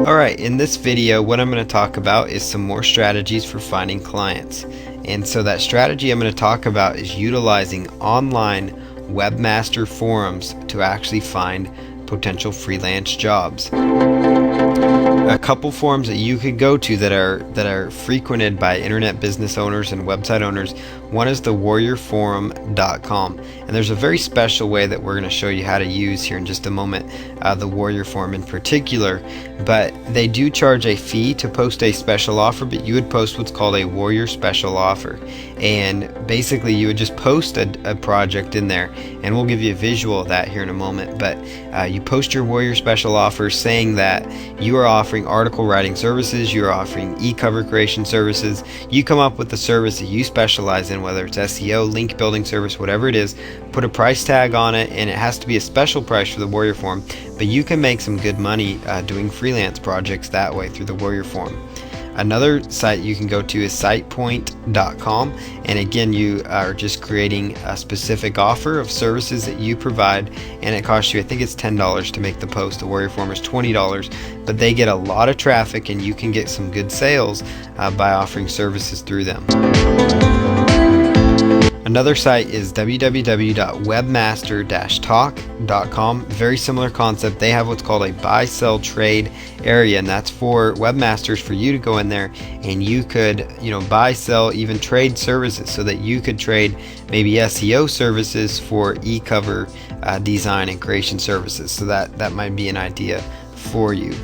Alright, in this video what I'm going to talk about is some more strategies for finding clients. And so that strategy I'm going to talk about is utilizing online webmaster forums to actually find potential freelance jobs. A couple forums that you could go to that are frequented by internet business owners and website owners. One is the warriorforum.com, and there's a very special way that we're going to show you how to use here in just a moment, the Warrior Forum in particular. But they do charge a fee to post a special offer, but you would post what's called a Warrior Special Offer, and basically you would just post a project in there, and we'll give you a visual of that here in a moment. But you post your Warrior Special Offer saying that you are offering article writing services, you're offering e-cover creation services. You come up with the service that you specialize in, whether it's SEO, link building service, whatever it is, put a price tag on it, and it has to be a special price for the Warrior Forum, but you can make some good money doing freelance projects that way through the Warrior Forum. Another site you can go to is sitepoint.com, and again you are just creating a specific offer of services that you provide, and it costs you, I think it's $10 to make the post. The Warrior Forum is $20, but they get a lot of traffic and you can get some good sales by offering services through them. Another site is www.webmaster-talk.com. Very similar concept. They have what's called a buy, sell, trade area, and that's for webmasters, for you to go in there and you could, buy, sell, even trade services, so that you could trade maybe SEO services for e-cover design and creation services. So that might be an idea for you.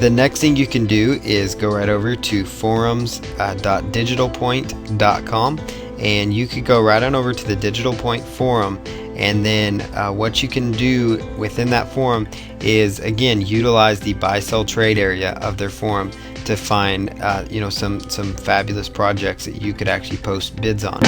The next thing you can do is go right over to forums.digitalpoint.com, and you could go right on over to the Digital Point forum, and then what you can do within that forum is, again, utilize the buy, sell, trade area of their forum to find some fabulous projects that you could actually post bids on.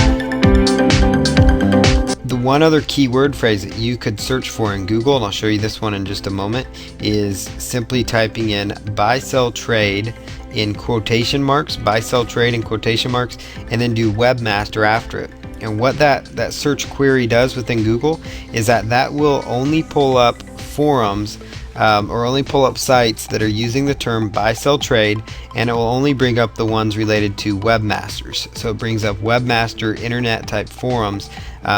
The one other keyword phrase that you could search for in Google, and I'll show you this one in just a moment, is simply typing in buy, sell, trade in quotation marks, buy, sell, trade in quotation marks, and then do webmaster after it. And what that search query does within Google is that will only pull up forums or only pull up sites that are using the term buy, sell, trade, and it will only bring up the ones related to webmasters. So it brings up webmaster internet type forums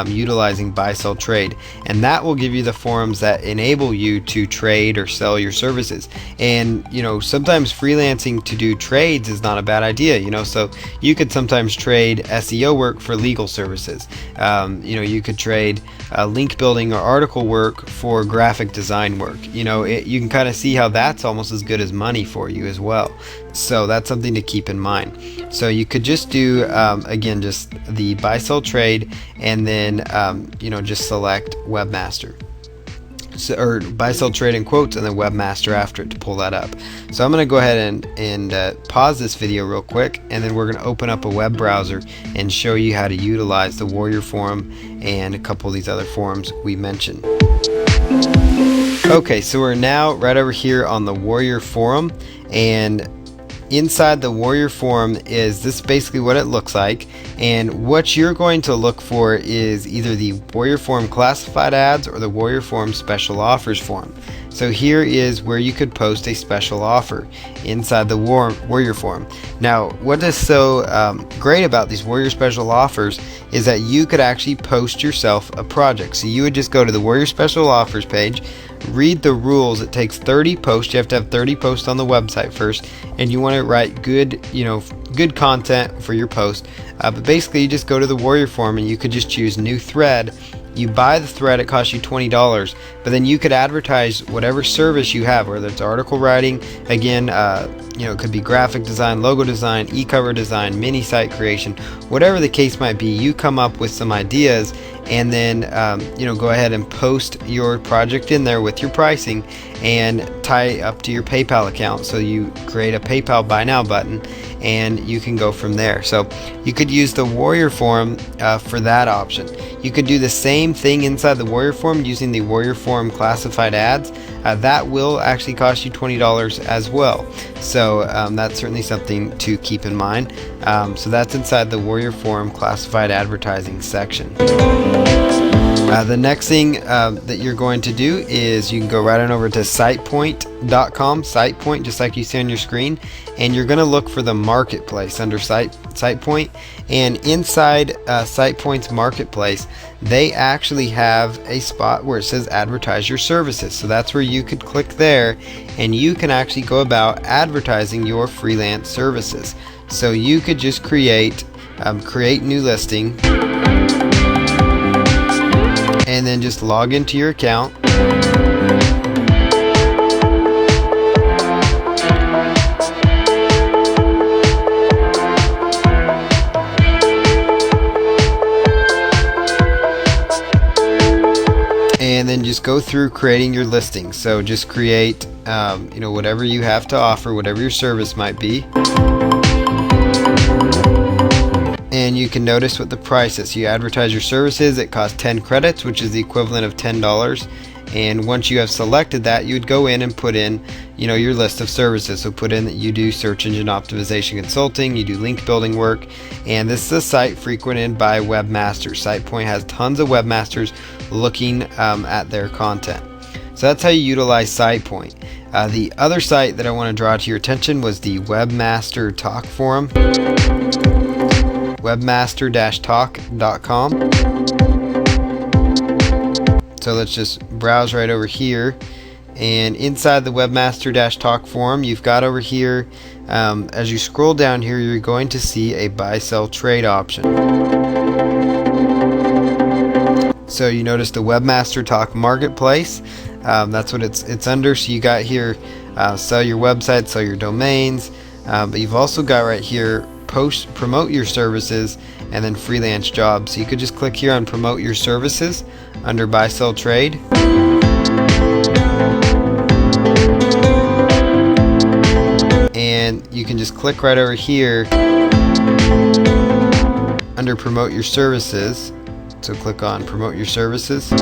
utilizing buy, sell, trade, and that will give you the forums that enable you to trade or sell your services. And sometimes freelancing to do trades is not a bad idea, so you could sometimes trade SEO work for legal services. You could trade link building or article work for graphic design work. You can kind of see how that's almost as good as money for you as well. So that's something to keep in mind. So you could just do again, just the buy, sell, trade, and then just select webmaster, or buy, sell, trade in quotes, and then webmaster after it to pull that up. So I'm going to go ahead and pause this video real quick, and then we're going to open up a web browser and show you how to utilize the Warrior Forum and a couple of these other forums we mentioned. Okay, so we're now right over here on the Warrior Forum, and inside the Warrior Forum is this basically what it looks like, and what you're going to look for is either the Warrior Forum classified ads or the Warrior Forum special offers forum. So here is where you could post a special offer inside the Warrior Forum. Now, what is so great about these Warrior special offers is that you could actually post yourself a project. So you would just go to the Warrior special offers page, read the rules. It takes 30 posts. You have to have 30 posts on the website first, and you want to write good content for your post. But basically, you just go to the Warrior Forum and you could just choose new thread. You buy the thread, it costs you $20, but then you could advertise whatever service you have, whether it's article writing, again, it could be graphic design, logo design, e-cover design, mini site creation, whatever the case might be. You come up with some ideas, and then go ahead and post your project in there with your pricing and tie up to your PayPal account. So you create a PayPal buy now button, and you can go from there. So you could use the Warrior Forum for that option. You could do the same thing inside the Warrior Forum using the Warrior Forum classified ads. That will actually cost you $20 as well. So that's certainly something to keep in mind. So that's inside the Warrior Forum classified advertising section. The next thing that you're going to do is you can go right on over to sitepoint.com, SitePoint, just like you see on your screen, and you're going to look for the marketplace under SitePoint. And inside SitePoint's marketplace, they actually have a spot where it says advertise your services. So that's where you could click there, and you can actually go about advertising your freelance services. So you could just create new listing, and then just log into your account. And then just go through creating your listing. So just create whatever you have to offer, whatever your service might be. And you can notice what the price is. So you advertise your services, it costs 10 credits, which is the equivalent of $10. And once you have selected that, you would go in and put in your list of services. So put in that you do search engine optimization consulting, you do link building work, and this is a site frequented by webmasters. SitePoint has tons of webmasters looking at their content. So that's how you utilize SitePoint. The other site that I want to draw to your attention was the Webmaster Talk Forum, webmaster-talk.com. So let's just browse right over here, and inside the Webmaster-Talk forum, you've got over here, as you scroll down here, you're going to see a buy sell trade option. So you notice the Webmaster Talk marketplace, that's what it's under. So you got here sell your website, sell your domains, but you've also got right here promote your services, and then freelance jobs. So you could just click here on promote your services under buy sell trade, and you can just click right over here under promote your services. So click on promote your services,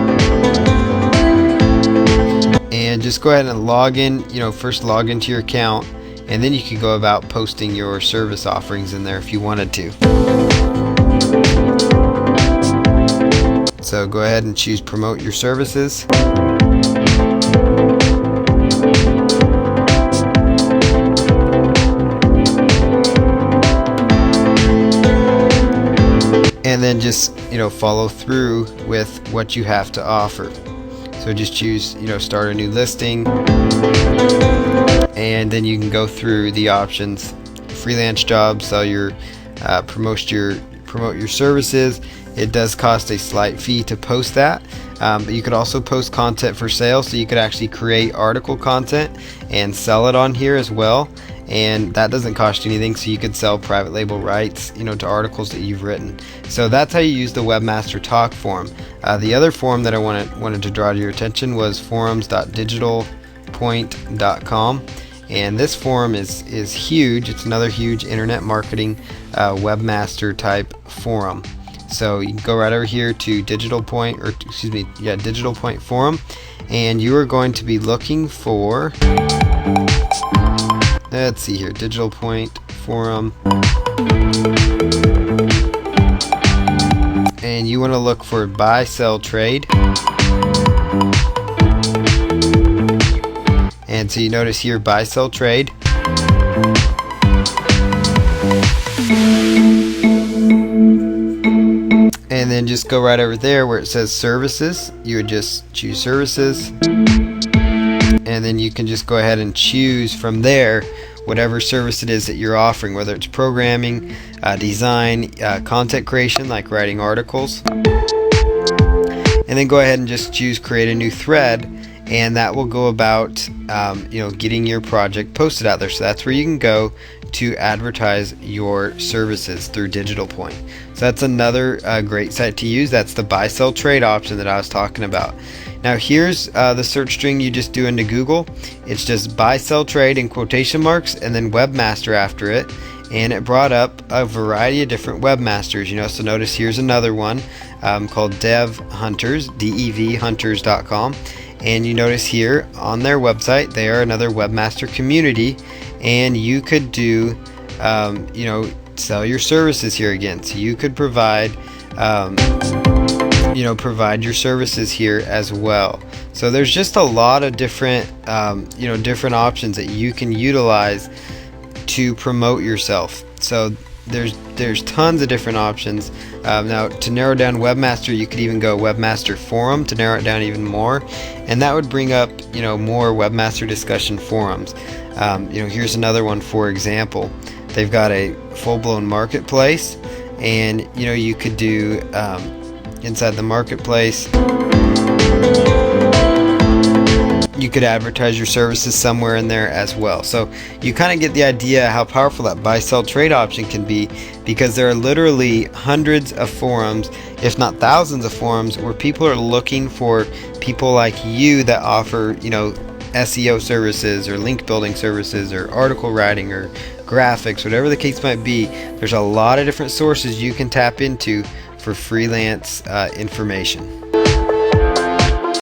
and just go ahead and log in. First log into your account, and then you can go about posting your service offerings in there if you wanted to. So go ahead and choose promote your services. And then just follow through with what you have to offer. So just choose start a new listing, and then you can go through the options: freelance jobs, sell your promote your services. It does cost a slight fee to post that, but you could also post content for sale. So you could actually create article content and sell it on here as well, and that doesn't cost you anything. So you could sell private label rights to articles that you've written. So that's how you use the Webmaster Talk forum. The other forum that I wanted to draw to your attention was forums.digitalpoint.com, and this forum is huge. It's another huge internet marketing webmaster type forum. So you can go right over here to Digital Point forum, and you are going to be looking for, let's see here, Digital Point forum, and you want to look for buy sell trade. And so you notice here buy sell trade, and then just go right over there where it says services. You would just choose services, and then you can just go ahead and choose from there whatever service it is that you're offering, whether it's programming, design, content creation like writing articles, and then go ahead and just choose create a new thread, and that will go about getting your project posted out there. So that's where you can go to advertise your services through Digital Point. So that's another great site to use. That's the buy sell trade option that I was talking about. Now here's the search string you just do into Google. It's just buy sell trade in quotation marks and then webmaster after it, and it brought up a variety of different webmasters. So notice here's another one called Dev Hunters, devhunters.com. And you notice here on their website, they are another webmaster community, and you could do, sell your services here again. So you could provide provide your services here as well. So there's just a lot of different different options that you can utilize to promote yourself. So there's tons of different options. Now, to narrow down webmaster, you could even go webmaster forum to narrow it down even more, and that would bring up more webmaster discussion forums. Here's another one. For example, they've got a full-blown marketplace, and you could do inside the marketplace, you could advertise your services somewhere in there as well. So you kind of get the idea how powerful that buy sell trade option can be, because there are literally hundreds of forums, if not thousands of forums, where people are looking for people like you that offer SEO services or link building services or article writing or graphics, whatever the case might be. There's a lot of different sources you can tap into for freelance information.